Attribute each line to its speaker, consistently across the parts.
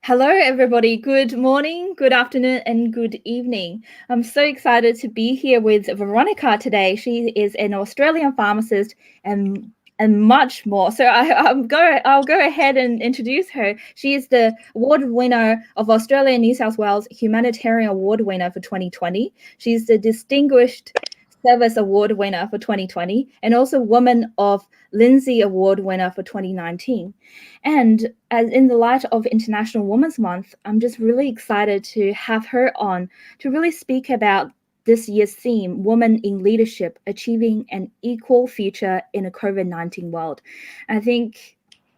Speaker 1: Hello, everybody. Good morning, good afternoon, and good evening. I'm so excited to be here with Veronica today. She is an Australian pharmacist and much more. So I'll go ahead and introduce her. She is the award winner of Australia and New South Wales Humanitarian Award winner for 2020. She's the Distinguished Service Award winner for 2020, and also Woman of Lindsay Award winner for 2019. And as in the light of International Women's Month, I'm just really excited to have her on to really speak about this year's theme, Women in Leadership, Achieving an Equal Future in a COVID-19 World. I think,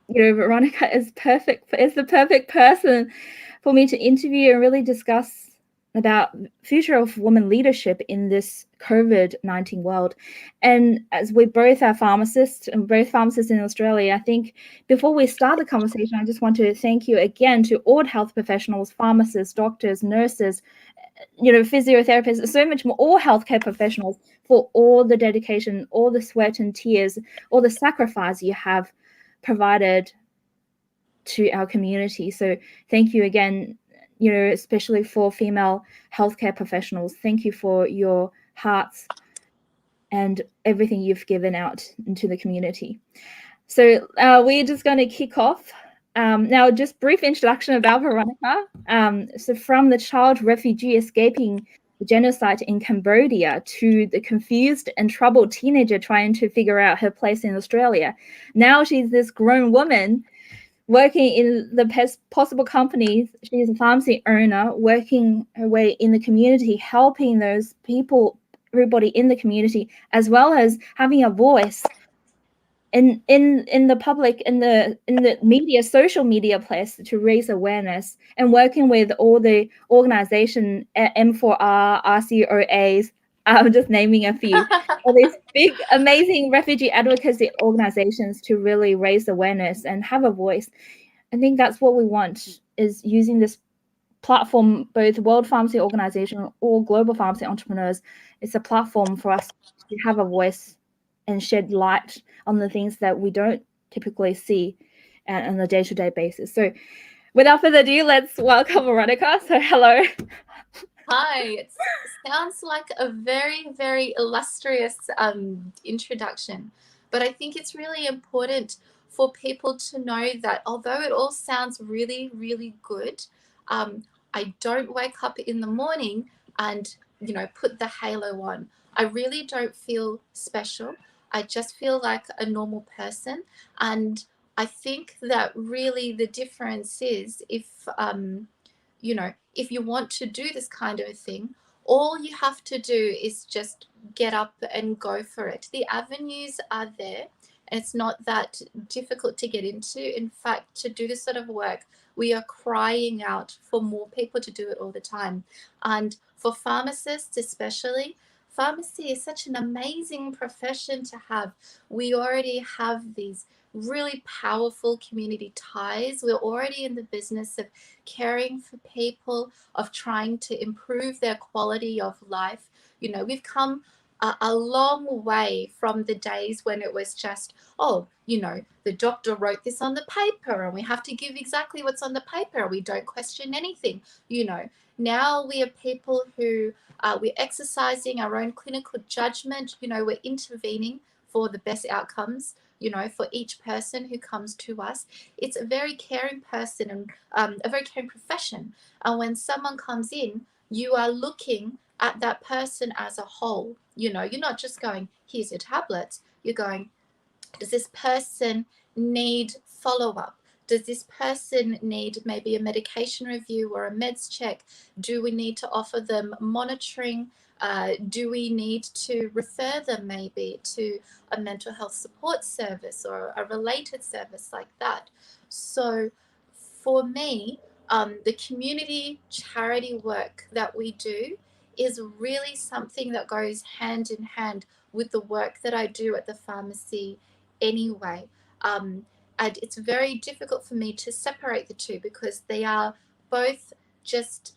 Speaker 1: Veronica is the perfect person for me to interview and really discuss about future of women leadership in this COVID-19 world. And as we both are pharmacists and both pharmacists in Australia, I think before we start the conversation, I just want to thank you again to all health professionals, pharmacists, doctors, nurses, physiotherapists, so much more, all healthcare professionals for all the dedication, all the sweat and tears, all the sacrifice you have provided to our community. So thank you again, especially for female healthcare professionals. Thank you for your hearts and everything you've given out into the community. So we're just going to kick off. Now, just brief introduction about Veronica. So from the child refugee escaping the genocide in Cambodia to the confused and troubled teenager trying to figure out her place in Australia. Now she's this grown woman working in the best possible companies. She's a pharmacy owner, working her way in the community, helping those people, everybody in the community, as well as having a voice in the public, in the media, social media place, to raise awareness, and working with all the organization, M4R, RCOAs. I'm just naming a few. All these big, amazing refugee advocacy organizations to really raise awareness and have a voice. I think that's what we want, is using this platform, both World Pharmacy Organization or Global Pharmacy Entrepreneurs. It's a platform for us to have a voice and shed light on the things that we don't typically see on a day-to-day basis. So without further ado, let's welcome Veronica. So hello.
Speaker 2: Hi, it sounds like a very, very illustrious introduction, but I think it's really important for people to know that although it all sounds really, really good, I don't wake up in the morning and, put the halo on. I really don't feel special. I just feel like a normal person. And I think that really the difference is if you want to do this kind of a thing, all you have to do is just get up and go for it. The avenues are there, and it's not that difficult to get into. In fact, to do this sort of work, we are crying out for more people to do it all the time. And for pharmacists especially, pharmacy is such an amazing profession to have. We already have these really powerful community ties. We're already in the business of caring for people, of trying to improve their quality of life. We've come a long way from the days when it was just, the doctor wrote this on the paper and we have to give exactly what's on the paper. We don't question anything. Now we are people who we're exercising our own clinical judgment. We're intervening for the best outcomes, for each person who comes to us. It's a very caring person and a very caring profession. And when someone comes in, you are looking at that person as a whole. You're not just going, here's your tablets. You're going, does this person need follow-up? Does this person need maybe a medication review or a meds check? Do we need to offer them monitoring? Do we need to refer them maybe to a mental health support service or a related service like that? So for me, the community charity work that we do is really something that goes hand in hand with the work that I do at the pharmacy anyway. And it's very difficult for me to separate the two because they are both just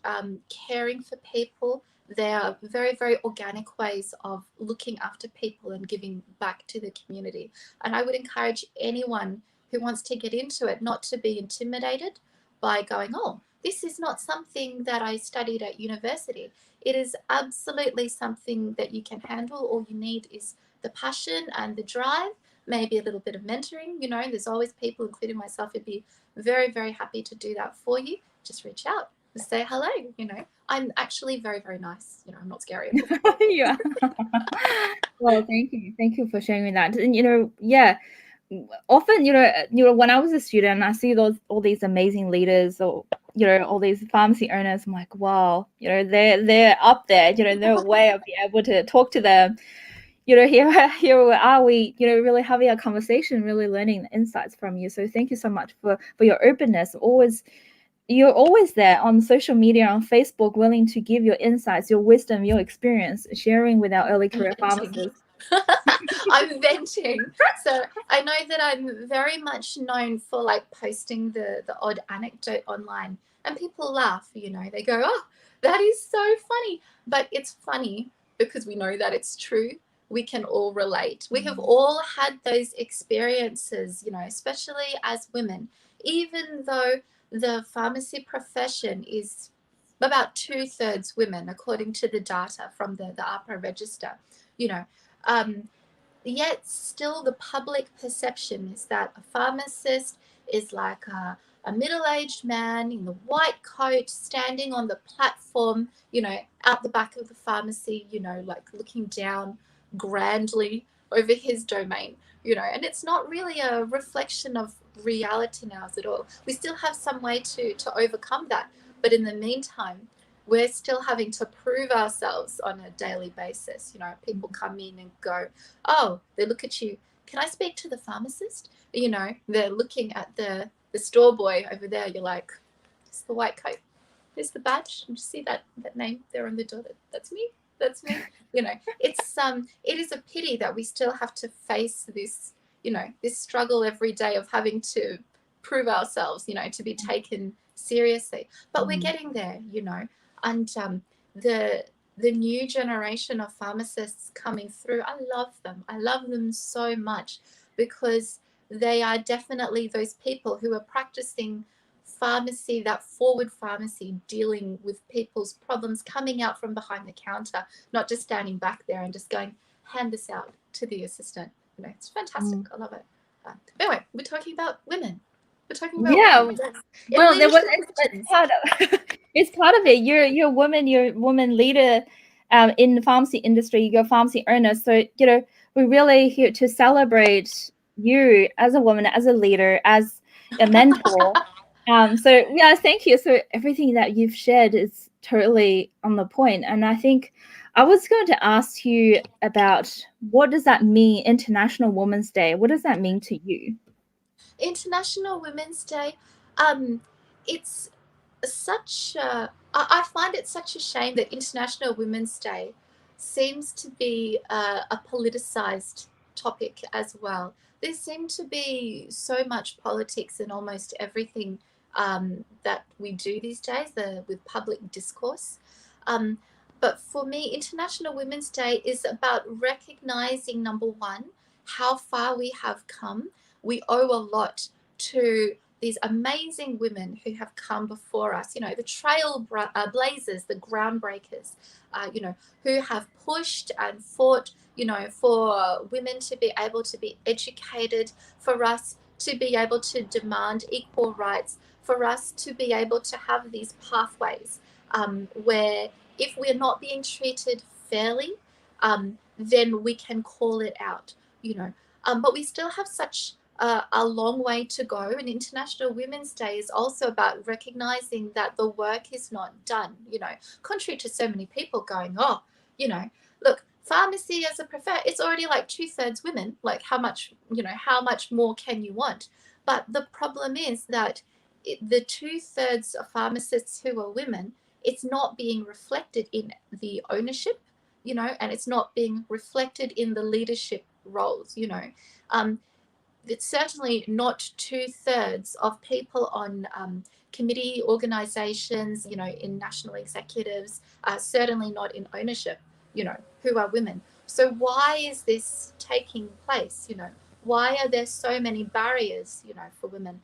Speaker 2: caring for people. They are very, very organic ways of looking after people and giving back to the community. And I would encourage anyone who wants to get into it not to be intimidated, by going, oh, this is not something that I studied at university. It is absolutely something that you can handle. All you need is the passion and the drive, maybe a little bit of mentoring. You know, there's always people, including myself, who'd be very, very happy to do that for you. Just reach out, just say hello. You know, I'm actually very, very nice. You know, I'm not scary at all.
Speaker 1: Yeah. Well, thank you for sharing that. And yeah, often when I was a student, I see all these amazing leaders, or all these pharmacy owners. I'm like, wow, they're up there. No way I'll be able to talk to them. Here are we, really having a conversation, really learning the insights from you. So thank you so much for your openness. You're always there on social media, on Facebook, willing to give your insights, your wisdom, your experience, sharing with our early career pharmacists.
Speaker 2: I'm venting. So I know that I'm very much known for like posting the odd anecdote online, and people laugh, they go, oh, that is so funny. But it's funny because we know that it's true. We can all relate. We have all had those experiences, especially as women, even though the pharmacy profession is about 2/3 women, according to the data from the APRA register, yet still the public perception is that a pharmacist is like a middle-aged man in the white coat standing on the platform, out the back of the pharmacy, like looking down grandly over his domain, and it's not really a reflection of reality now at all. We still have some way to overcome that, but in the meantime, we're still having to prove ourselves on a daily basis. People come in and go, oh, they look at you, can I speak to the pharmacist? They're looking at the store boy over there. You're like, it's the white coat, here's the badge, and you see that name there on the door. That's me. It is a pity that we still have to face this, this struggle every day of having to prove ourselves, to be taken seriously. But we're getting there, and the new generation of pharmacists coming through, I love them so much, because they are definitely those people who are practicing pharmacy, that forward pharmacy, dealing with people's problems, coming out from behind the counter, not just standing back there and just going, hand this out to the assistant. It's fantastic. I love it. Anyway, we're talking about women. We're talking about women.
Speaker 1: Well, it's part of it's part of it. You're a woman leader in the pharmacy industry. You're a pharmacy owner. So we're really here to celebrate you as a woman, as a leader, as a mentor. So yeah, thank you. So everything that you've shared is totally on the point. And I think I was going to ask you about, what does that mean, International Women's Day? What does that mean to you?
Speaker 2: International Women's Day, it's such I find it such a shame that International Women's Day seems to be a politicized topic as well. There seems to be so much politics in almost everything that we do these days, with public discourse. But for me, International Women's Day is about recognizing, number one, how far we have come. We owe a lot to these amazing women who have come before us, the trailblazers, the groundbreakers, who have pushed and fought, for women to be able to be educated, for us to be able to demand equal rights, for us to be able to have these pathways where if we're not being treated fairly, then we can call it out, but we still have such a long way to go. And International Women's Day is also about recognizing that the work is not done, contrary to so many people going, oh, look, pharmacy as a profession, it's already like 2/3 women, like how much more can you want? But the problem is that the 2/3 of pharmacists who are women, it's not being reflected in the ownership, and it's not being reflected in the leadership roles, it's certainly not 2/3 of people on committee organizations, in national executives, certainly not in ownership, who are women. So why is this taking place? Why are there so many barriers, for women?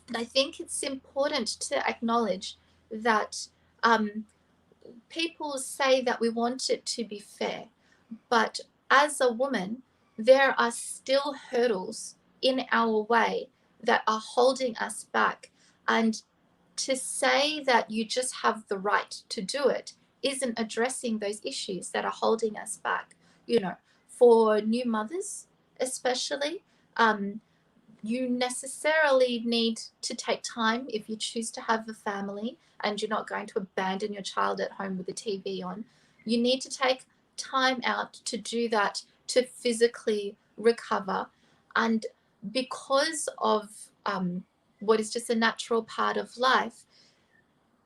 Speaker 2: And I think it's important to acknowledge that people say that we want it to be fair, but as a woman, there are still hurdles in our way that are holding us back. And to say that you just have the right to do it isn't addressing those issues that are holding us back. You know, for new mothers, especially, you necessarily need to take time if you choose to have a family and you're not going to abandon your child at home with the TV on. You need to take time out to do that, to physically recover. And because of what is just a natural part of life,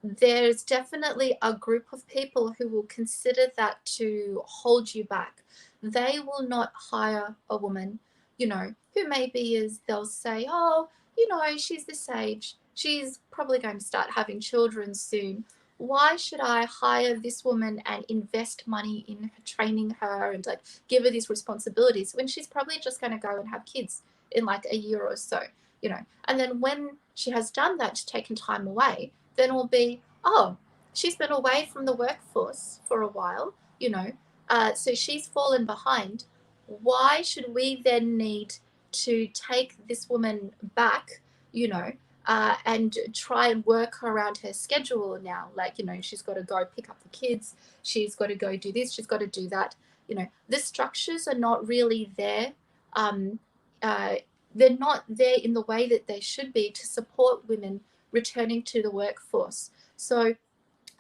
Speaker 2: there's definitely a group of people who will consider that to hold you back. They will not hire a woman, you know, who maybe is, they'll say, oh, you know, she's this age, she's probably going to start having children soon. Why should I hire this woman and invest money in training her and like give her these responsibilities when she's probably just going to go and have kids in like a year or so, you know? And then when she has done that, taken time away, then it will be, oh, she's been away from the workforce for a while, you know, so she's fallen behind. Why should we then need to take this woman back, you know, and try and work around her schedule now? Like, you know, she's got to go pick up the kids, she's got to go do this, she's got to do that. You know, the structures are not really there. They're not there in the way that they should be to support women returning to the workforce. So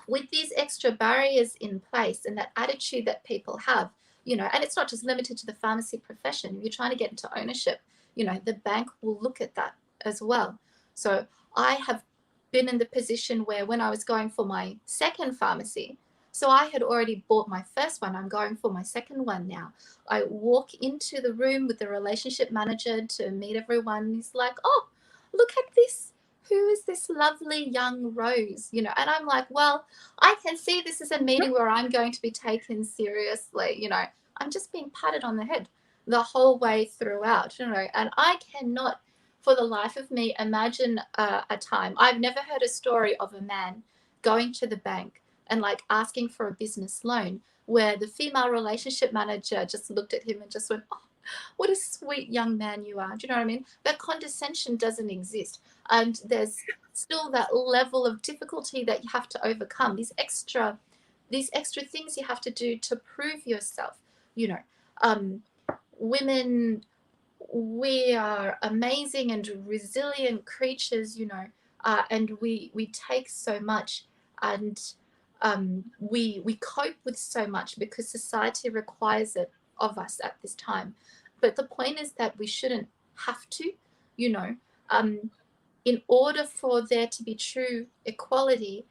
Speaker 2: with these extra barriers in place and that attitude that people have, you know, and it's not just limited to the pharmacy profession. If you're trying to get into ownership, you know, the bank will look at that as well. So I have been in the position where when I was going for my second pharmacy, so I had already bought my first one, I'm going for my second one now. I walk into the room with the relationship manager to meet everyone. He's like, oh, look at this. Who is this lovely young Rose? You know, and I'm like, well, I can see this is a meeting where I'm going to be taken seriously. You know, I'm just being patted on the head the whole way throughout, you know, and I cannot for the life of me imagine a time. I've never heard a story of a man going to the bank and like asking for a business loan where the female relationship manager just looked at him and just went, oh, what a sweet young man you are. Do you know what I mean? That condescension doesn't exist. And there's still that level of difficulty that you have to overcome, these extra things you have to do to prove yourself. You know, women, we are amazing and resilient creatures, you know, and we take so much, and we cope with so much because society requires it of us at this time. But the point is that we shouldn't have to, you know. In order for there to be true equality,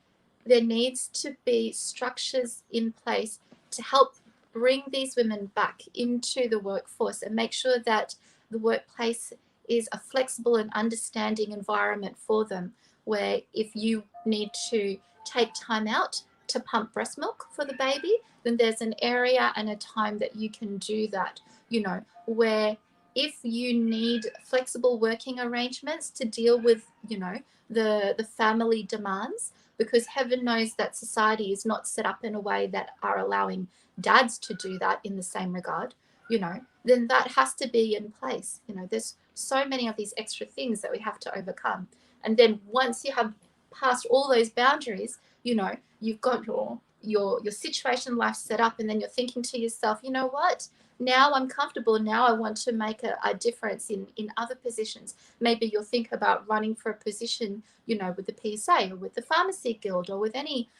Speaker 2: there needs to be structures in place to help bring these women back into the workforce and make sure that the workplace is a flexible and understanding environment for them, where if you need to take time out to pump breast milk for the baby, then there's an area and a time that you can do that, you know, where if you need flexible working arrangements to deal with, you know, the family demands, because heaven knows that society is not set up in a way that are allowing dads to do that in the same regard, you know, then that has to be in place. You know, there's so many of these extra things that we have to overcome. And then once you have passed all those boundaries, you know, you've got your situation life set up, and then you're thinking to yourself, you know what? Now I'm comfortable. Now I want to make a difference in other positions. Maybe you'll think about running for a position, you know, with the PSA or with the Pharmacy Guild or with any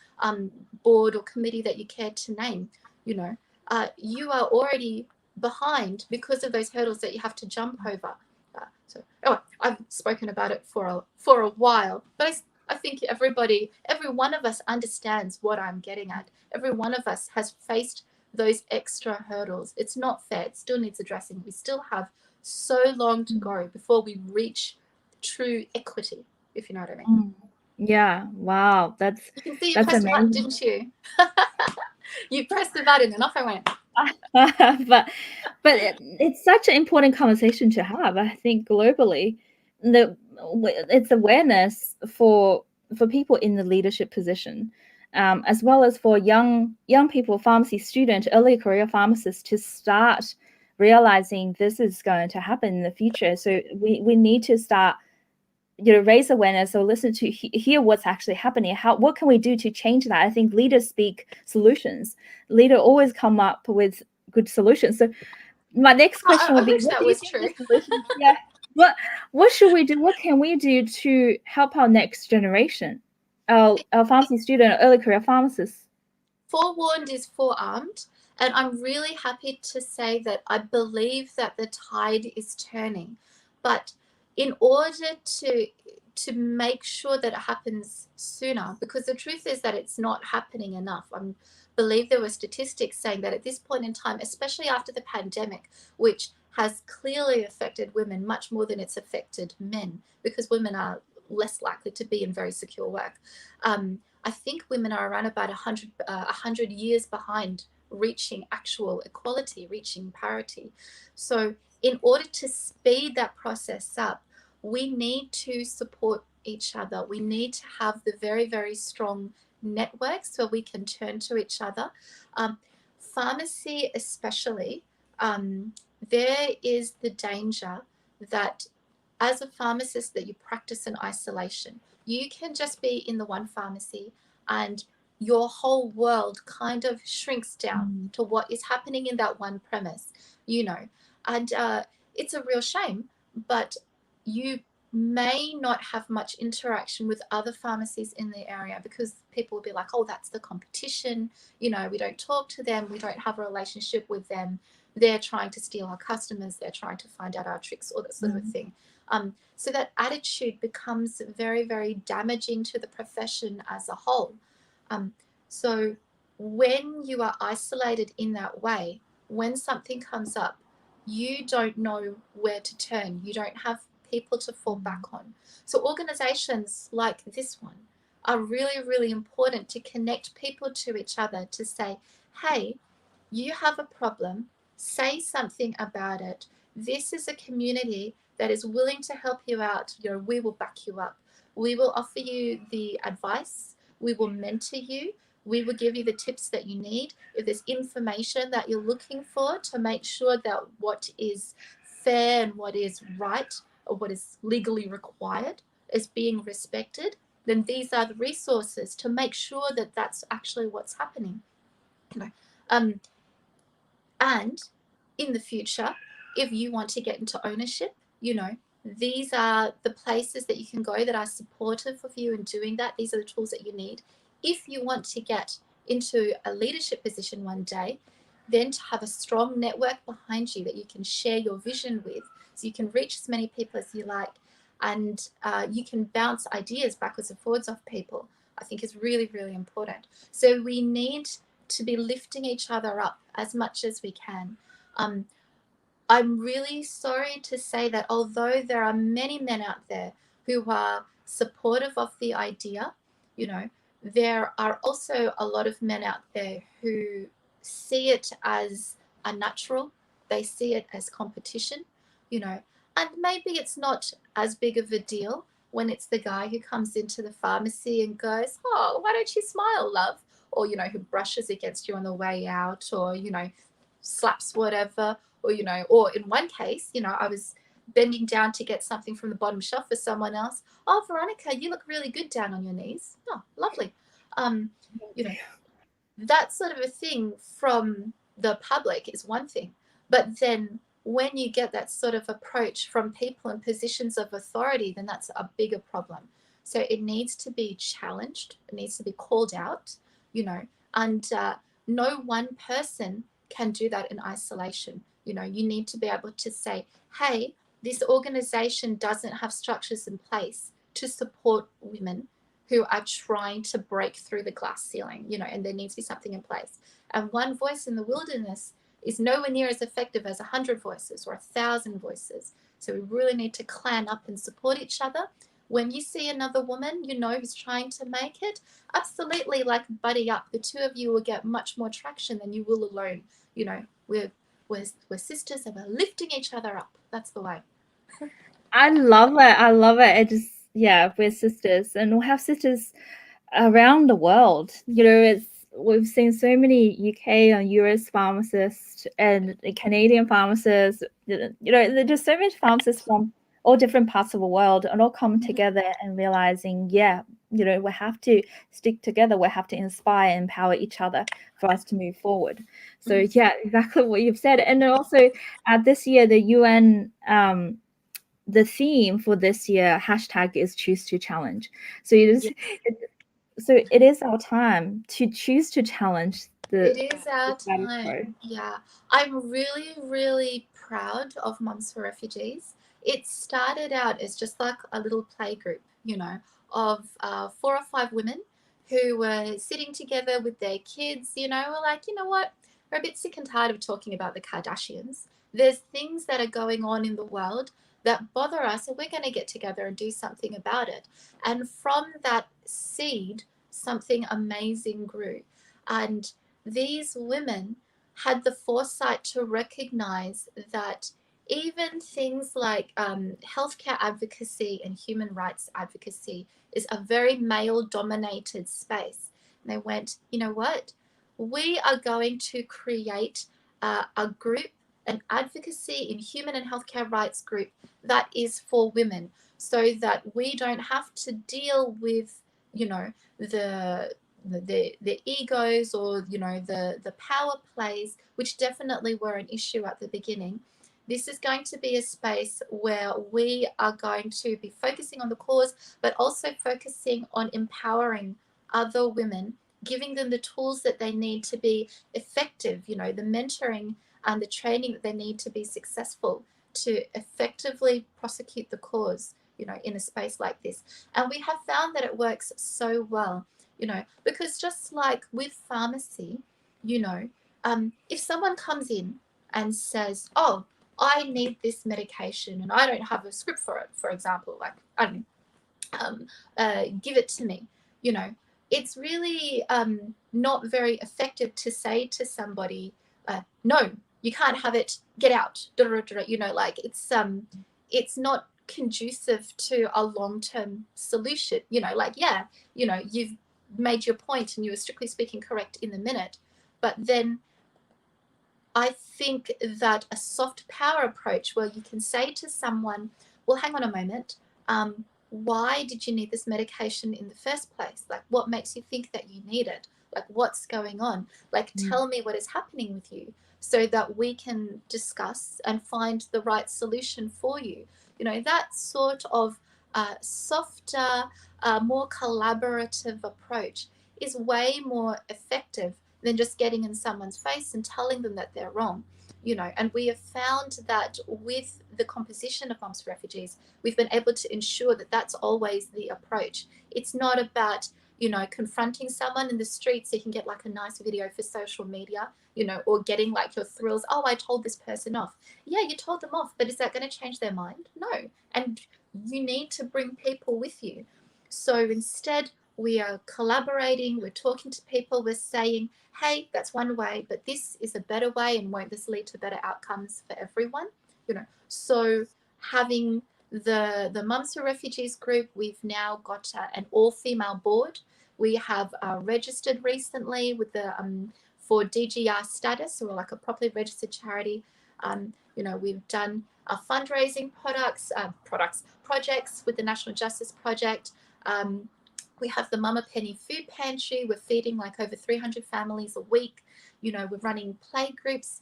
Speaker 2: board or committee that you care to name. You know, you are already behind because of those hurdles that you have to jump over. I've spoken about it for a while, but I think every one of us understands what I'm getting at. Every one of us has faced those extra hurdles. It's not fair. It still needs addressing. We still have so long to go before we reach true equity, if you know what I mean.
Speaker 1: Yeah. Wow.
Speaker 2: You can see you pressed the button, didn't you? You pressed the button and off I went.
Speaker 1: but it's such an important conversation to have, I think, globally. it's awareness for people in the leadership position, as well as for young people, pharmacy student, early career pharmacists, to start realizing this is going to happen in the future. So we need to start, raise awareness or listen to hear what's actually happening. What can we do to change that? I think leaders speak solutions. Leader always come up with good solutions. So my next question
Speaker 2: I
Speaker 1: will be,
Speaker 2: wish
Speaker 1: what
Speaker 2: that
Speaker 1: do you
Speaker 2: was
Speaker 1: think
Speaker 2: true.
Speaker 1: the solution? Yeah. What should we do? What can we do to help our next generation, our pharmacy student, early career pharmacists?
Speaker 2: Forewarned is forearmed, and I'm really happy to say that I believe that the tide is turning. But in order to make sure that it happens sooner, because the truth is that it's not happening enough. I believe there were statistics saying that at this point in time, especially after the pandemic, which has clearly affected women much more than it's affected men, because women are less likely to be in very secure work. I think women are around about 100 years behind reaching actual equality, reaching parity. So in order to speed that process up, we need to support each other. We need to have the very, very strong networks where we can turn to each other. Pharmacy especially, there is the danger that as a pharmacist that you practice in isolation. You can just be in the one pharmacy and your whole world kind of shrinks down to what is happening in that one premise, and it's a real shame, but you may not have much interaction with other pharmacies in the area because people will be like, oh, that's the competition, we don't talk to them, we don't have a relationship with them, they're trying to steal our customers, they're trying to find out our tricks, all that sort of a thing. So that attitude becomes very, very damaging to the profession as a whole. So when you are isolated in that way, when something comes up, you don't know where to turn. You don't have people to fall back on. So organizations like this one are really, really important to connect people to each other, to say, hey, you have a problem, say something about it. This is a community that is willing to help you out. We will back you up. We will offer you the advice. We will mentor you. We will give you the tips that you need. If there's information that you're looking for to make sure that what is fair and what is right or what is legally required is being respected, then these are the resources to make sure that that's actually what's happening. And in the future, if you want to get into ownership, these are the places that you can go that are supportive of you in doing that. These are the tools that you need. If you want to get into a leadership position one day, then to have a strong network behind you that you can share your vision with, so you can reach as many people as you like, and you can bounce ideas backwards and forwards off people, I think is really, really important. So we need to be lifting each other up as much as we can. I'm really sorry to say that although there are many men out there who are supportive of the idea, there are also a lot of men out there who see it as unnatural. They see it as competition, and maybe it's not as big of a deal when it's the guy who comes into the pharmacy and goes, oh, why don't you smile, love? Or, who brushes against you on the way out, or, slaps whatever, or, or in one case, I was bending down to get something from the bottom shelf for someone else. Oh, Veronica, you look really good down on your knees. Oh, lovely. That sort of a thing from the public is one thing, but then when you get that sort of approach from people in positions of authority, then that's a bigger problem. So it needs to be challenged, it needs to be called out, and no one person can do that in isolation. You need to be able to say, hey, this organization doesn't have structures in place to support women who are trying to break through the glass ceiling, and there needs to be something in place. And one voice in the wilderness is nowhere near as effective as 100 voices or 1,000 voices. So we really need to clan up and support each other. When you see another woman, who's trying to make it, absolutely, like, buddy up. The two of you will get much more traction than you will alone. We're sisters and we're lifting each other up. That's the way.
Speaker 1: I love it. I love it. It just, yeah, we're sisters, and we'll have sisters around the world. We've seen so many UK and US pharmacists and Canadian pharmacists. There's just so many pharmacists from all different parts of the world, and all come together and realizing, yeah, we have to stick together. We have to inspire and empower each other for us to move forward. So yeah, exactly what you've said. And then also this year, the UN the theme for this year hashtag is choose to challenge. So it is our time to choose to challenge
Speaker 2: It is
Speaker 1: the
Speaker 2: our
Speaker 1: status quo.
Speaker 2: time. Yeah. I'm really, really proud of Mums for Refugees. It started out as just like a little play group, of 4 or 5 women who were sitting together with their kids. We're like, you know what? We're a bit sick and tired of talking about the Kardashians. There's things that are going on in the world that bother us, and we're going to get together and do something about it. And from that seed, something amazing grew. And these women had the foresight to recognize that even things like healthcare advocacy and human rights advocacy is a very male dominated space. And they went, you know what? We are going to create a group, an advocacy in human and healthcare rights group that is for women, so that we don't have to deal with, the the egos, or the power plays, which definitely were an issue at the beginning. This is going to be a space where we are going to be focusing on the cause, but also focusing on empowering other women, giving them the tools that they need to be effective, the mentoring and the training that they need to be successful to effectively prosecute the cause, in a space like this. And we have found that it works so well, because just like with pharmacy, if someone comes in and says, oh, I need this medication and I don't have a script for it, for example, like, I don't know, give it to me, it's really not very effective to say to somebody, no, you can't have it, get out, like it's not conducive to a long-term solution, like, yeah, you've made your point and you were strictly speaking correct in the minute, but then I think that a soft power approach where you can say to someone, well, hang on a moment, why did you need this medication in the first place? Like, what makes you think that you need it? Like, what's going on? Like, tell me what is happening with you, so that we can discuss and find the right solution for you. That sort of softer, more collaborative approach is way more effective than just getting in someone's face and telling them that they're wrong. And we have found that with the composition of Mums for Refugees, we've been able to ensure that that's always the approach. It's not about, confronting someone in the street so you can get like a nice video for social media, or getting like your thrills. Oh, I told this person off. Yeah, you told them off, but is that going to change their mind? No. And you need to bring people with you. So instead, we are collaborating, we're talking to people, we're saying, hey, that's one way, but this is a better way, and won't this lead to better outcomes for everyone? So having the Mums for Refugees group, we've now got an all-female board. We have registered recently with the for DGR status, or like a properly registered charity. We've done fundraising projects with the National Justice Project. We have the Mama Penny Food Pantry. We're feeding like over 300 families a week. We're running play groups,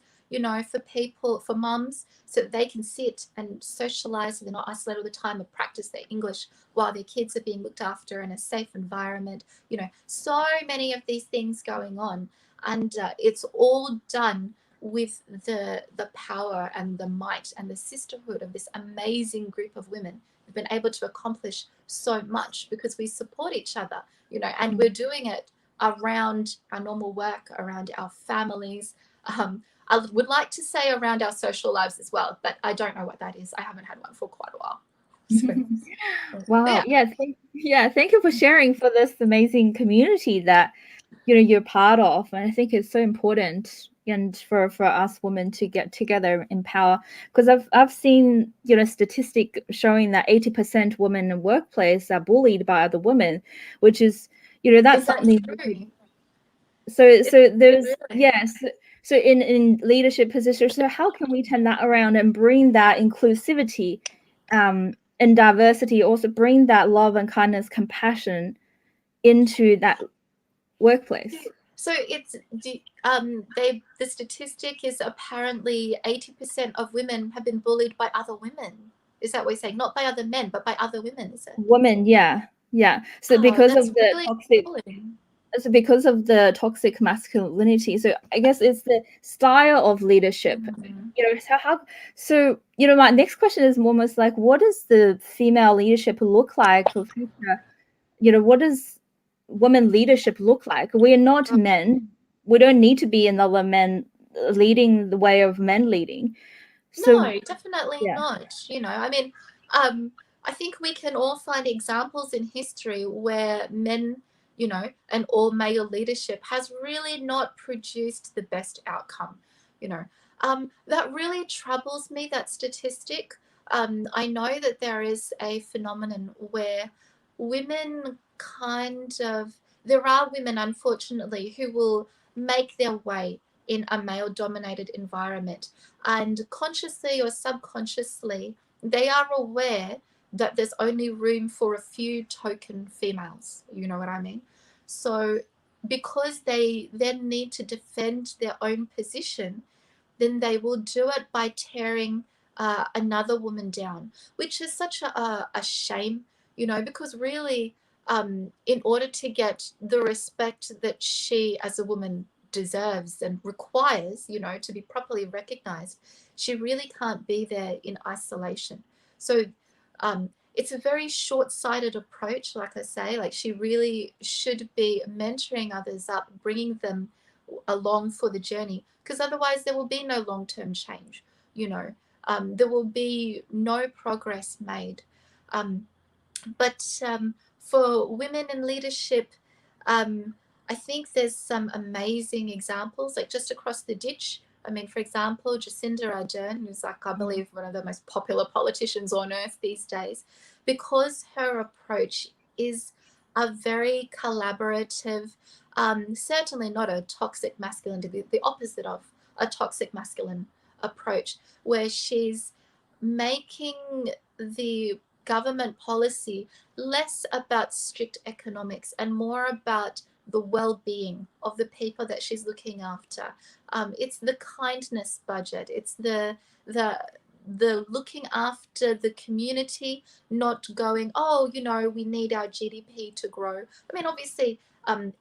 Speaker 2: for people, for mums, so that they can sit and socialize, so they're not isolated all the time, and practice their English while their kids are being looked after in a safe environment. So many of these things going on, and it's all done with the power and the might and the sisterhood of this amazing group of women. We've been able to accomplish so much because we support each other, and we're doing it around our normal work, around our families. I would like to say around our social lives as well, but I don't know what that is. I haven't had one for quite a while. So,
Speaker 1: wow. Thank you for sharing for this amazing community that you're part of. And I think it's so important and for us women to get together in power. Because I've seen, you know, statistic showing that 80% women in the workplace are bullied by other women, which is, you know, that's
Speaker 2: Is that
Speaker 1: something.
Speaker 2: true?
Speaker 1: So there's
Speaker 2: Really?
Speaker 1: yes. So in leadership positions, so how can we turn that around and bring that inclusivity and diversity, also bring that love and kindness, compassion into that workplace?
Speaker 2: So it's the statistic is apparently 80% of women have been bullied by other women. Is that what you're saying? Not by other men, but by other women, is it?
Speaker 1: Women, yeah. So
Speaker 2: Oh,
Speaker 1: because
Speaker 2: that's
Speaker 1: of the
Speaker 2: really
Speaker 1: toxic
Speaker 2: appalling.
Speaker 1: so because of the toxic masculinity, so I guess it's the style of leadership. You know, so you know, my next question is almost like, what does the female leadership look like for future? You know, what does women leadership look like? We're not men. We don't need to be another men leading the way of men leading. So
Speaker 2: No, definitely
Speaker 1: yeah,
Speaker 2: not. You know, I mean, um, I think we can all find examples in history where men, you know, and all male leadership has really not produced the best outcome. You know, that really troubles me, that statistic. I know that there is a phenomenon where women kind of, there are women, unfortunately, who will make their way in a male dominated environment, and consciously or subconsciously they are aware that there's only room for a few token females, you know what I mean? So because they then need to defend their own position, then they will do it by tearing another woman down, which is such a shame, you know, because really, in order to get the respect that she as a woman deserves and requires, you know, to be properly recognized, she really can't be there in isolation. So it's a very short-sighted approach, like I say. Like, she really should be mentoring others up, bringing them along for the journey, because otherwise there will be no long-term change, you know. There will be no progress made. But for women in leadership, I think there's some amazing examples, like just across the ditch. I mean, for example, Jacinda Ardern, who's like, I believe, one of the most popular politicians on earth these days, because her approach is a very collaborative, certainly not a toxic masculinity, the opposite of a toxic masculine approach, where she's making the government policy less about strict economics and more about the well-being of the people that she's looking after. It's the kindness budget. It's the looking after the community, not going, oh, you know, we need our GDP to grow. I mean, obviously,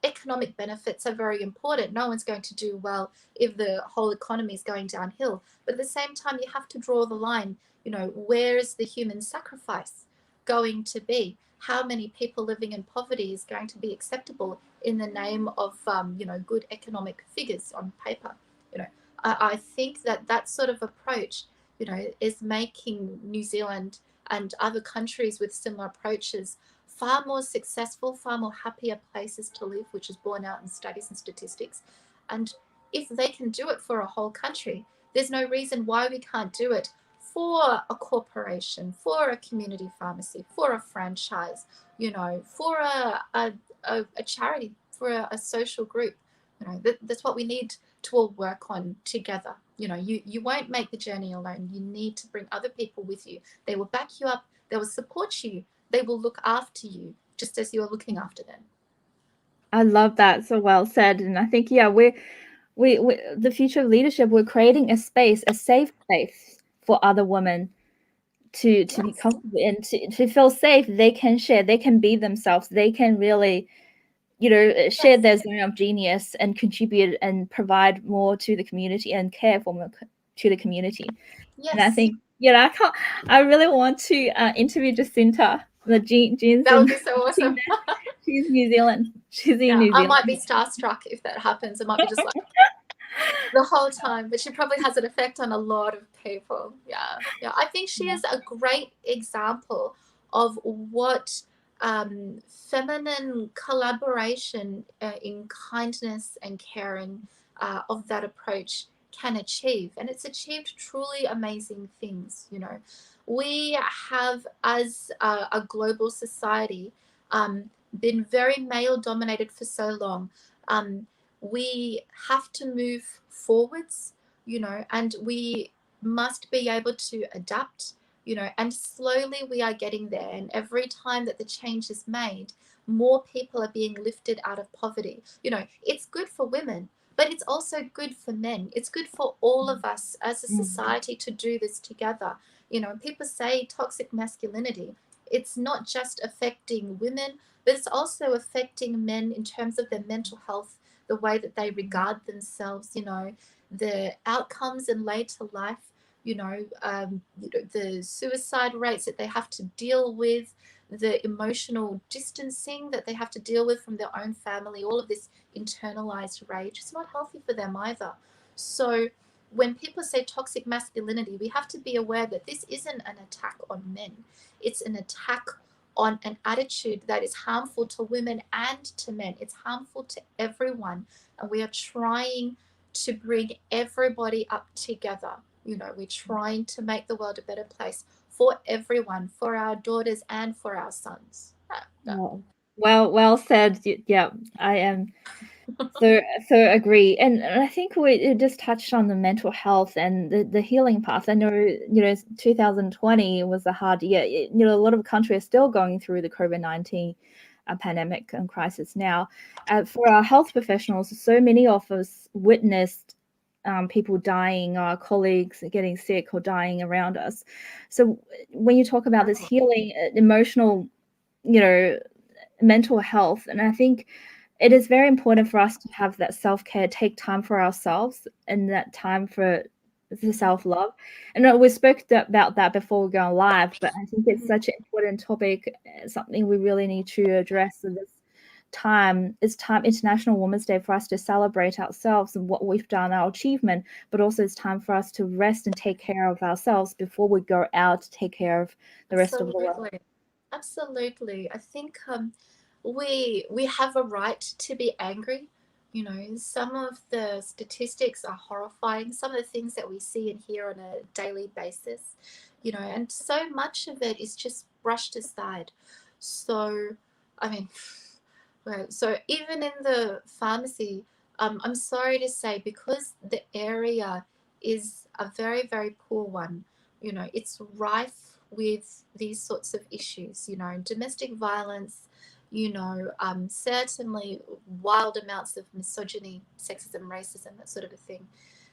Speaker 2: economic benefits are very important. No one's going to do well if the whole economy is going downhill. But at the same time, you have to draw the line. You know, where is the human sacrifice going to be? How many people living in poverty is going to be acceptable in the name of, you know, good economic figures on paper? You know, I think that that sort of approach, you know, is making New Zealand and other countries with similar approaches far more successful, far more happier places to live, which is borne out in studies and statistics. And if they can do it for a whole country, there's no reason why we can't do it for a corporation, for a community pharmacy, for a franchise, you know, for a charity, for a social group. You know, that's what we need to all work on together. You know, you won't make the journey alone. You need to bring other people with you. They will back you up. They will support you. They will look after you just as you're looking after them.
Speaker 1: I love that. So well said. And I think, yeah, we the future of leadership, we're creating a space, a safe place for other women to be
Speaker 2: Yes.
Speaker 1: comfortable and to feel safe. They can share, they can be themselves, they can really, you know, share
Speaker 2: Yes.
Speaker 1: their zone of genius and contribute and provide more to the community and care for more to the community. And I
Speaker 2: Yes.
Speaker 1: think, yeah, I really want to interview Jacinta, the Jeans
Speaker 2: That would
Speaker 1: and
Speaker 2: be so awesome.
Speaker 1: she's New Zealand. She's in
Speaker 2: Yeah,
Speaker 1: New
Speaker 2: I
Speaker 1: Zealand.
Speaker 2: might be starstruck if that happens. It might be just like the whole time, but she probably has an effect on a lot of people. Yeah, yeah. I think she
Speaker 1: Yeah.
Speaker 2: is a great example of what feminine collaboration in kindness and caring of that approach can achieve. And it's achieved truly amazing things. We have, as a global society, been very male dominated for so long. We have to move forwards, and we must be able to adapt, and slowly we are getting there. And every time that the change is made, more people are being lifted out of poverty. It's good for women, but it's also good for men. It's good for all of us as a society to do this together. People say toxic masculinity. It's not just affecting women, but it's also affecting men in terms of their mental health, the way that they regard themselves, the outcomes in later life, the suicide rates that they have to deal with, the emotional distancing that they have to deal with from their own family, all of this internalized rage. It's not healthy for them either. So when people say toxic masculinity, we have to be aware that this isn't an attack on men. It's an attack on an attitude that is harmful to women and to men. It's harmful to everyone. And we are trying to bring everybody up together. We're trying to make the world a better place for everyone, for our daughters and for our sons.
Speaker 1: Well said. Yeah, I am so agree. And I think we just touched on the mental health and the healing path. I know, 2020 was a hard year. A lot of countries are still going through the COVID-19 pandemic and crisis now. For our health professionals, so many of us witnessed people dying, our colleagues getting sick or dying around us. So when you talk about this healing, emotional, mental health, and I think it is very important for us to have that self-care, take time for ourselves and that time for the self-love. And we spoke about that before we go live, but I think it's such an important topic, something we really need to address. So this time is International Women's Day, for us to celebrate ourselves and what we've done, our achievement, but also it's time for us to rest and take care of ourselves before we go out to take care of the rest of the world.
Speaker 2: Absolutely. I think we have a right to be angry. Some of the statistics are horrifying. Some of the things that we see and hear on a daily basis, and so much of it is just brushed aside. So, I mean, so even in the pharmacy, I'm sorry to say, because the area is a very, very poor one, it's rife with these sorts of issues, domestic violence, certainly wild amounts of misogyny, sexism, racism, that sort of a thing.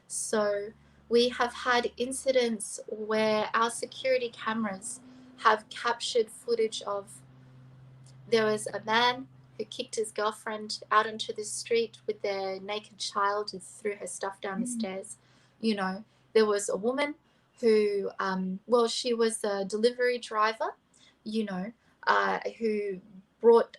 Speaker 2: So we have had incidents where our security cameras have captured footage of, there was a man who kicked his girlfriend out onto the street with their naked child and threw her stuff down the stairs. There was a woman who, she was a delivery driver, who brought,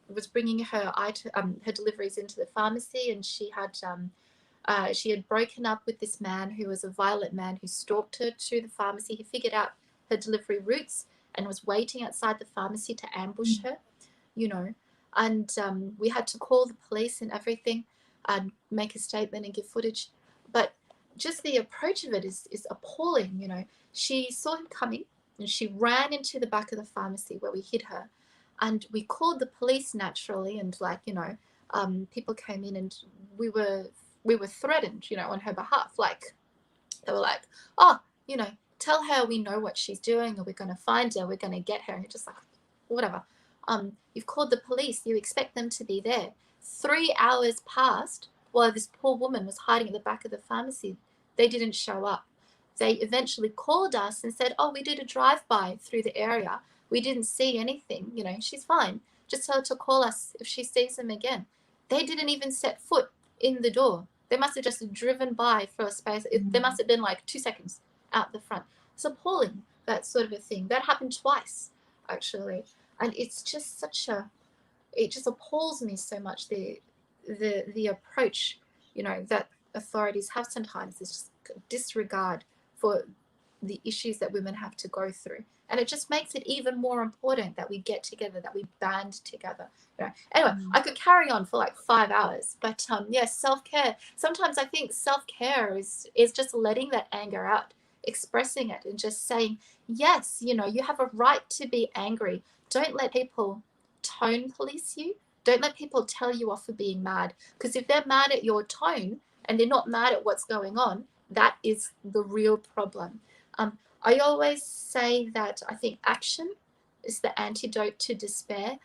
Speaker 2: was bringing her her deliveries into the pharmacy, and she had broken up with this man who was a violent man who stalked her to the pharmacy. He figured out her delivery routes and was waiting outside the pharmacy to ambush her, and we had to call the police and everything and make a statement and give footage. But just the approach of it is appalling. She saw him coming and she ran into the back of the pharmacy where we hid her, and we called the police naturally, and people came in, and we were threatened, on her behalf. Like, they were like, oh, tell her we know what she's doing, and we're going to find her, we're going to get her. And you're just like, whatever. You've called the police, you expect them to be there. 3 hours passed while this poor woman was hiding at the back of the pharmacy. They didn't show up. They eventually called us and said, oh, we did a drive-by through the area, we didn't see anything, she's fine, just tell her to call us if she sees them again. They didn't even set foot in the door. They must have just driven by for a space. There must have been like 2 seconds out the front. It's appalling, that sort of a thing. That happened twice, actually. And it's just it just appalls me so much, the approach, that authorities have sometimes, is just disregard for the issues that women have to go through. And it just makes it even more important that we get together, that we band together. Anyway, I could carry on for like 5 hours, but yes, self-care. Sometimes I think self-care is just letting that anger out, expressing it, and just saying, yes, you have a right to be angry. Don't let people tone police you. Don't let people tell you off for being mad, because if they're mad at your tone and they're not mad at what's going on, that is the real problem. I always say that I think action is the antidote to despair.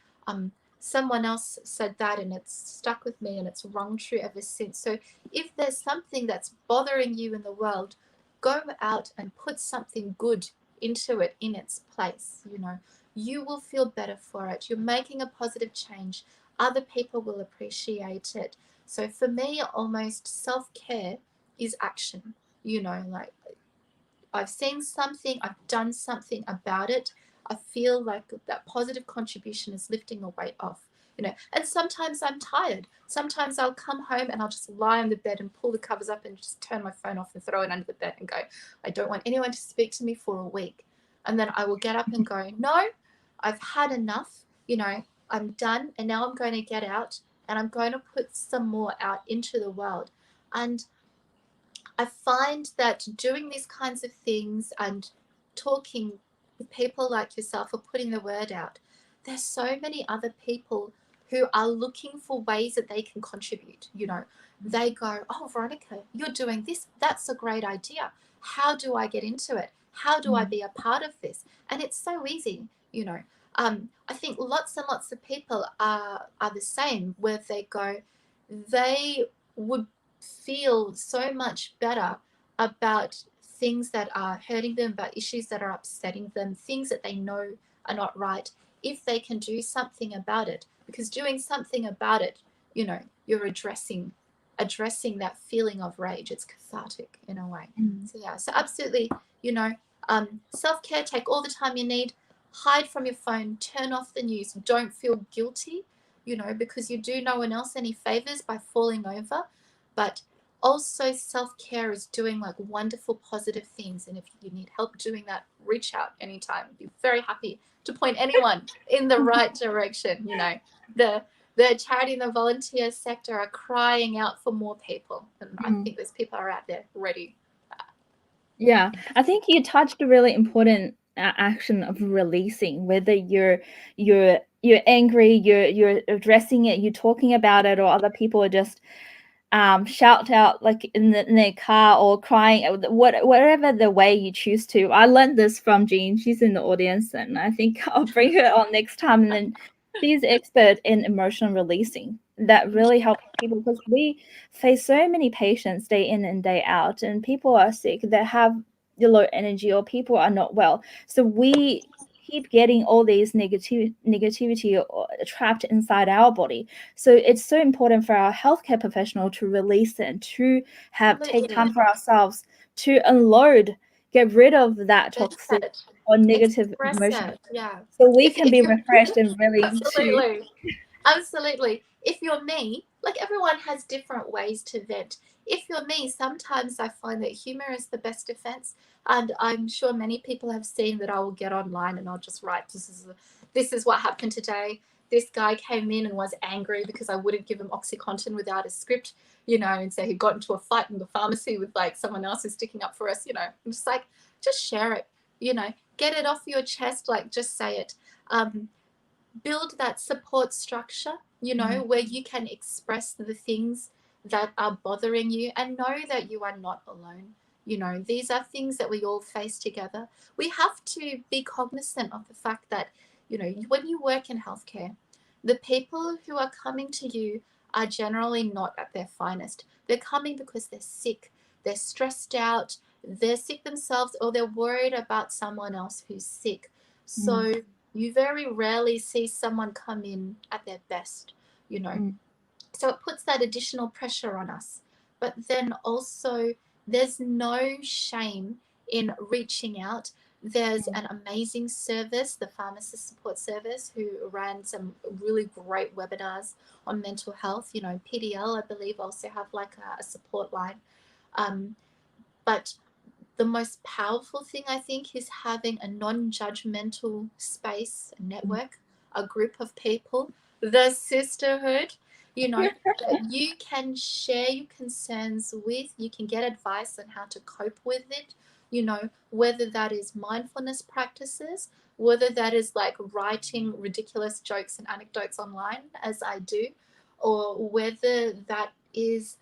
Speaker 2: Someone else said that, and it's stuck with me, and it's rung true ever since. So if there's something that's bothering you in the world, go out and put something good into it in its place. You will feel better for it. You're making a positive change. Other people will appreciate it. So for me, almost self-care is action. Like, I've seen something, I've done something about it. I feel like that positive contribution is lifting a weight off. And sometimes I'm tired. Sometimes I'll come home and I'll just lie on the bed and pull the covers up and just turn my phone off and throw it under the bed and go, I don't want anyone to speak to me for a week. And then I will get up and go, no, I've had enough. I'm done, and now I'm going to get out and I'm going to put some more out into the world. And I find that doing these kinds of things and talking with people like yourself or putting the word out, there's so many other people who are looking for ways that they can contribute. They go, oh, Veronica, you're doing this. That's a great idea. How do I get into it? How do I be a part of this? And it's so easy. I think lots and lots of people are the same, where they go, they would feel so much better about things that are hurting them, about issues that are upsetting them, things that they know are not right, if they can do something about it. Because doing something about it, you're addressing that feeling of rage. It's cathartic in a way. So absolutely, self-care, take all the time you need, hide from your phone, turn off the news, don't feel guilty, because you do no one else any favors by falling over. But also self-care is doing like wonderful positive things, and if you need help doing that, reach out anytime. I'd be very happy to point anyone in the right direction. The charity and the volunteer sector are crying out for more people, and I think those people are out there ready.
Speaker 1: Yeah, I think you touched a really important action of releasing, whether you're angry, you're addressing it, you're talking about it, or other people are just shout out like in their car or crying, whatever the way you choose to. I learned this from Jean. She's in the audience, and I think I'll bring her on next time. And then she's expert in emotional releasing. That really helps people, because we face so many patients day in and day out, and people are sick that have low energy, or people are not well. So we keep getting all these negativity trapped inside our body. So it's so important for our healthcare professional to release it, to take time for ourselves, to unload, get rid of that toxic or negative emotion,
Speaker 2: Yeah.
Speaker 1: so we can be refreshed and really
Speaker 2: Absolutely. If you're me, like, everyone has different ways to vent. If you're me, sometimes I find that humor is the best defense. And I'm sure many people have seen that I will get online and I'll just write, this is what happened today. This guy came in and was angry because I wouldn't give him OxyContin without a script, and so he got into a fight in the pharmacy with like someone else who's sticking up for us, I'm just like, just share it, get it off your chest, like, just say it. Build that support structure, where you can express the things that are bothering you, and know that you are not alone. These are things that we all face together. We have to be cognizant of the fact that, when you work in healthcare, the people who are coming to you are generally not at their finest. They're coming because they're sick, they're stressed out, they're sick themselves, or they're worried about someone else who's sick. So you very rarely see someone come in at their best, So it puts that additional pressure on us. But then also, there's no shame in reaching out. There's an amazing service, the Pharmacist Support Service, who ran some really great webinars on mental health. PDL, I believe, also have like a support line. But the most powerful thing, I think, is having a non-judgmental space, a network, a group of people, the sisterhood, that you can share your concerns with. You can get advice on how to cope with it, whether that is mindfulness practices, whether that is like writing ridiculous jokes and anecdotes online, as I do, or whether that is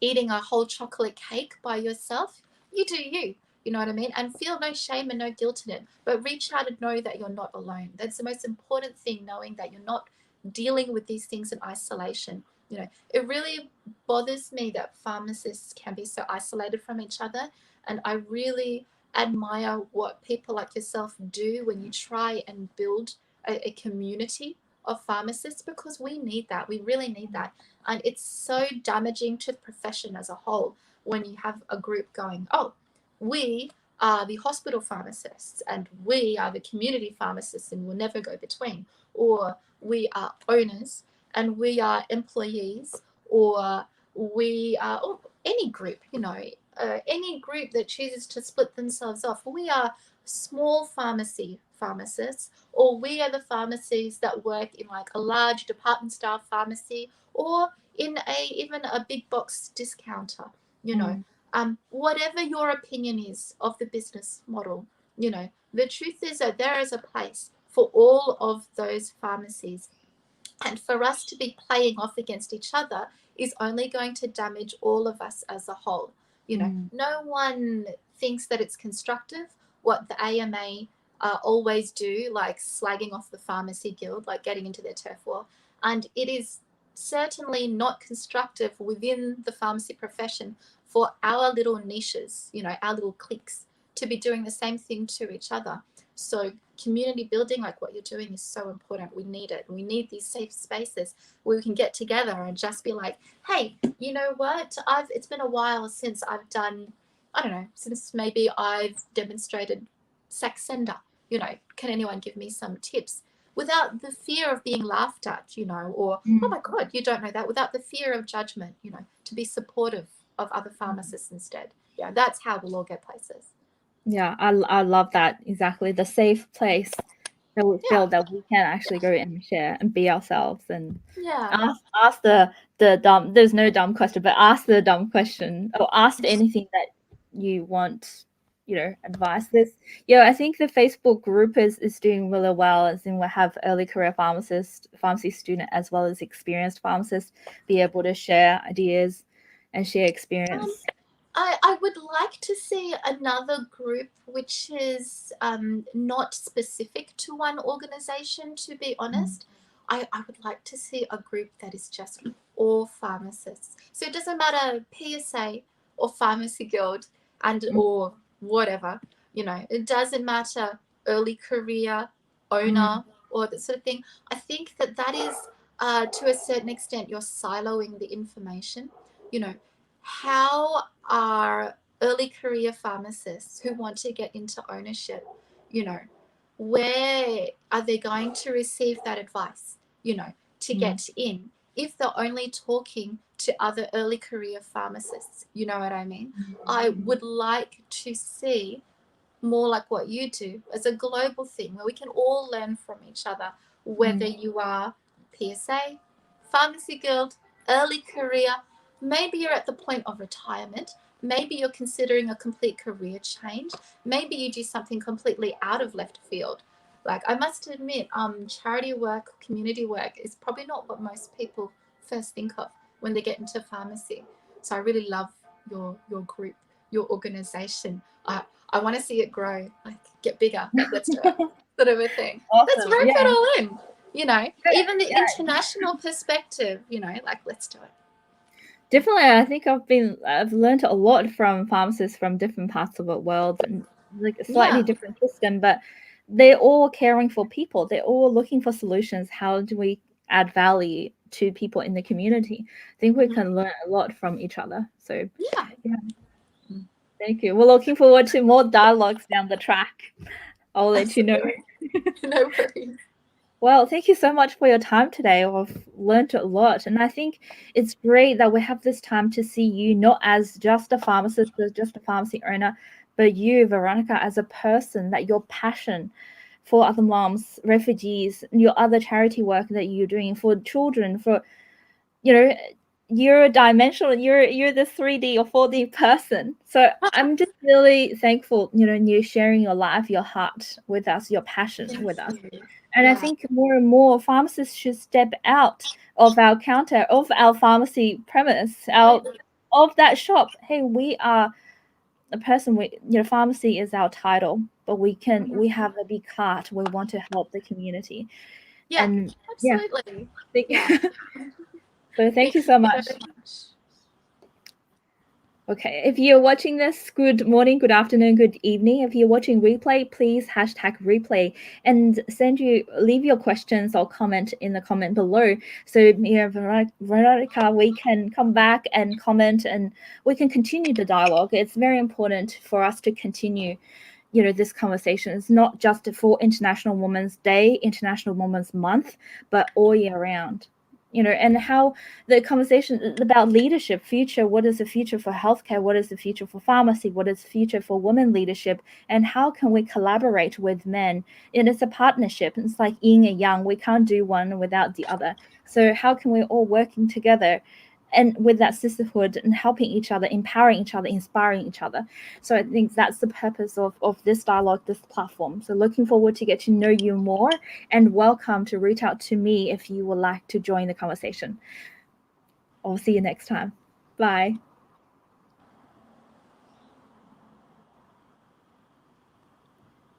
Speaker 2: eating a whole chocolate cake by yourself. You do you know what I mean? And feel no shame and no guilt in it, but reach out and know that you're not alone. That's the most important thing, knowing that you're not dealing with these things in isolation. It really bothers me that pharmacists can be so isolated from each other, and I really admire what people like yourself do when you try and build a community of pharmacists, because we need that. We really need that. And it's so damaging to the profession as a whole when you have a group going, oh, we are the hospital pharmacists and we are the community pharmacists and we'll never go between, or we are owners and we are employees, or we are any group, any group that chooses to split themselves off. We are small pharmacists, or we are the pharmacies that work in like a large department style pharmacy, or in even a big box discounter, whatever your opinion is of the business model, the truth is that there is a place for all of those pharmacies. And for us to be playing off against each other is only going to damage all of us as a whole. No one thinks that it's constructive what the AMA always do, like slagging off the pharmacy guild, like getting into their turf war. And it is certainly not constructive within the pharmacy profession for our little niches, our little cliques, to be doing the same thing to each other. So community building, like what you're doing, is so important. We need it. We need these safe spaces where we can get together and just be like, hey, you know what? It's been a while since I've done, I don't know, since maybe I've demonstrated Saxenda. Can anyone give me some tips? Without the fear of being laughed at, or, oh my God, you don't know that, without the fear of judgment, to be supportive of other pharmacists instead. Yeah, that's how we'll all get places.
Speaker 1: Yeah, I love that. Exactly. The safe place that we feel that we can actually go and share and be ourselves, and ask the dumb, there's no dumb question, but ask the dumb question, or ask anything that you want, advice. I think the Facebook group is doing really well, as in we have early career pharmacy student, as well as experienced pharmacists be able to share ideas and share experience.
Speaker 2: I would like to see another group which is not specific to one organization, to be honest. I would like to see a group that is just all pharmacists. So it doesn't matter PSA or Pharmacy Guild or whatever, it doesn't matter early career, owner, or that sort of thing. I think that is, to a certain extent, you're siloing the information. How are early career pharmacists who want to get into ownership, where are they going to receive that advice, to get in, if they're only talking to other early career pharmacists? You know what I mean? I would like to see more like what you do as a global thing, where we can all learn from each other, whether you are PSA, Pharmacy Guild, early career, maybe you're at the point of retirement, maybe you're considering a complete career change, maybe you do something completely out of left field. Like, I must admit, charity work, community work is probably not what most people first think of when they get into pharmacy. So I really love your group, your organization. I want to see it grow, like get bigger. Like, let's do it, sort of a thing. Awesome. Let's rope it all in. Even the international perspective. Like, let's do it.
Speaker 1: Definitely, I think I've learned a lot from pharmacists from different parts of the world, and like a slightly different system, but they're all caring for people. They're all looking for solutions. How do we add value to people in the community? I think we can learn a lot from each other. So yeah. Thank you. We're looking forward to more dialogues down the track. I'll let you know.
Speaker 2: No worries.
Speaker 1: Well, thank you so much for your time today. I've learned a lot. And I think it's great that we have this time to see you not as just a pharmacist or just a pharmacy owner, but you, Veronica, as a person, that your passion for other moms, refugees, your other charity work that you're doing for children, for, you know, you're dimensional, you're the 3D or 4D person. So I'm just really thankful, you know, you sharing your life, your heart with us, your passion with us. And I think more and more pharmacists should step out of our counter, of our pharmacy premise, of that shop. Hey, we are a person, pharmacy is our title, but we have a big heart. We want to help the community.
Speaker 2: Yeah,
Speaker 1: And
Speaker 2: absolutely.
Speaker 1: So thank you so much. Okay, if you're watching this, good morning, good afternoon, good evening. If you're watching replay, please #replay and leave your questions or comment in the comment below. So Veronica, we can come back and comment, and we can continue the dialogue. It's very important for us to continue, you know, this conversation. It's not just for International Women's Day, International Women's Month, but all year round. You know, and how the conversation about leadership, future, what is the future for healthcare? What is the future for pharmacy? What is the future for women leadership? And how can we collaborate with men? And it's a partnership. It's like yin and yang. We can't do one without the other. So how can we all working together and with that sisterhood and helping each other, empowering each other, inspiring each other? So I think that's the purpose of this dialogue, this platform. So looking forward to get to know you more, and welcome to reach out to me if you would like to join the conversation. I'll see you next time. Bye.